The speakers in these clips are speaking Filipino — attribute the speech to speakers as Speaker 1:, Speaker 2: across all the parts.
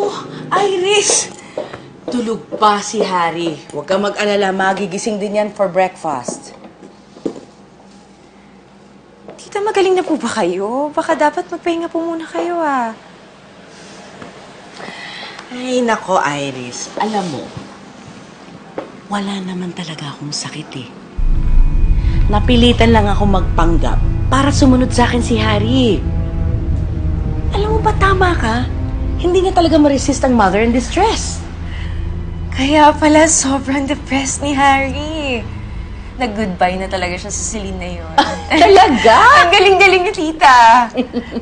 Speaker 1: Naku, Iris! Tulog pa si Harry. Huwag kang mag-alala, magigising din yan for breakfast.
Speaker 2: Tita, magaling na po ba kayo? Baka dapat magpahinga po muna kayo, ah.
Speaker 1: Ay, nako, Iris. Alam mo, wala naman talaga akong sakit eh. Napilitan lang ako magpanggap para sumunod sa akin si Harry. Alam mo ba, tama ka? Hindi niya talaga ma-resist ang mother in distress.
Speaker 2: Kaya pala sobrang depressed ni Harry. Nag-goodbye na talaga siya sa Celine na yun.
Speaker 1: Talaga?
Speaker 2: Ang galing-galing ni tita.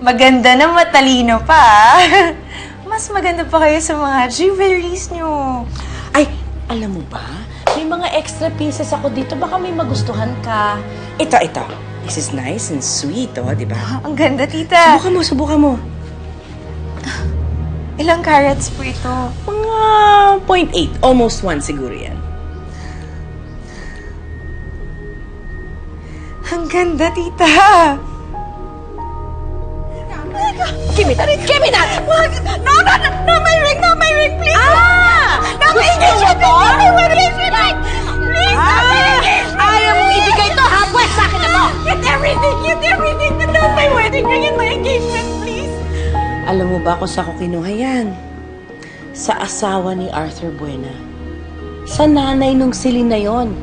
Speaker 2: Maganda na matalino pa. Mas maganda pa kayo sa mga jewelries niyo.
Speaker 1: Ay, alam mo ba? May mga extra pieces ako dito. Baka may magustuhan ka. Ito. This is nice and sweet, oh, di ba?
Speaker 2: Ang ganda, tita.
Speaker 1: Subukan mo.
Speaker 2: Ilang carats po ito?
Speaker 1: Mga 0.8. Almost 1 siguro yan.
Speaker 2: Ang ganda, tita.
Speaker 1: Give me that!
Speaker 2: No, my ring, please. No, my engagement ring. Please,
Speaker 1: Ayaw mong ibigay ito, ha? Pwes sa akin na to!
Speaker 2: Get everything. But not my wedding ring and my engagement, please.
Speaker 1: Alam mo ba kung saan ko kinuha yan? Sa asawa ni Arthur Buena. Sa nanay nung Celine na yon.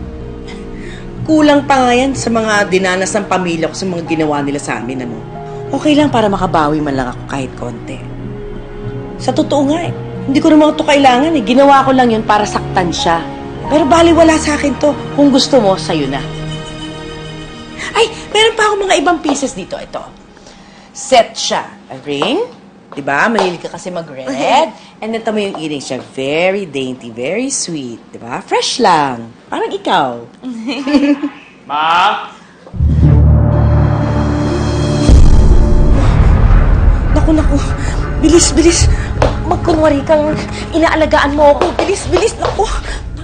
Speaker 1: Kulang pa nga yan sa mga dinanas ng pamilya ko sa mga ginawa nila sa amin, ano? Okay lang para makabawi man lang ako kahit konti. Sa totoo nga eh, hindi ko naman ito kailangan eh. Ginawa ko lang yun para saktan siya. Pero baliwala sa akin to. Kung gusto mo, sa'yo na. Ay, meron pa ako mga ibang pieces dito. Ito. Set siya. A ring. Diba? Mahilig ka kasi mag-red. And then tama yung earrings siya. Very dainty, very sweet. Diba? Fresh lang. Parang ikaw.
Speaker 3: Ma?
Speaker 1: Naku. Bilis. Magkunwari kang inaalagaan mo ako. Bilis. Naku.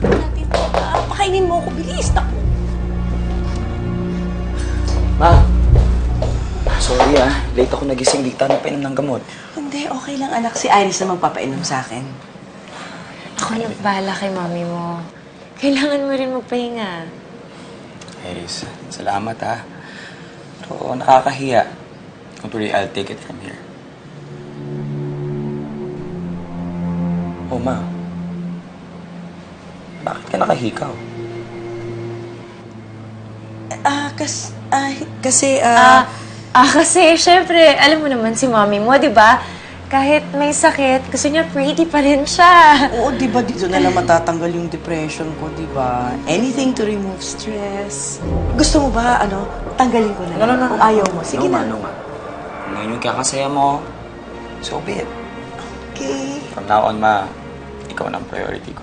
Speaker 1: Natin to. Pakainin mo ako. Bilis. Naku.
Speaker 3: Ma? Sorry late ako nagising. Di tayo painom ng gamot.
Speaker 1: Hindi, okay lang anak. Si Iris na magpapainom sa akin.
Speaker 2: Ako na bahala kay mami mo. Kailangan mo rin magpahinga.
Speaker 3: Iris, salamat Pero nakakahiya. Don't worry, I'll take it from here. Oh, Ma. Bakit ka nakahikaw?
Speaker 2: Kasi, syempre, alam mo naman si mami mo, di ba? Kahit may sakit, gusto niya pretty pa rin siya.
Speaker 1: Oo, di ba? Dito na lang matatanggal yung depression ko, di ba? Anything to remove stress. Gusto mo ba, tanggalin ko na lang?
Speaker 3: No.
Speaker 1: Kung ayaw mo, sige na.
Speaker 3: No, Ma. Ngayon yung kakasaya mo, so be it.
Speaker 1: Okay.
Speaker 3: From now on, Ma, ikaw na ang priority ko.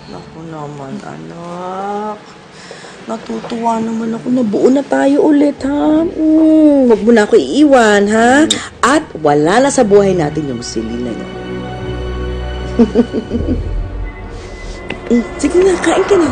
Speaker 1: Naku naman, anak. Natutuwa naman ako na buo na tayo ulit, ha? Huwag mo na ako iiwan, ha? At wala na sa buhay natin yung Celine na yun. Sige na, kain ka na.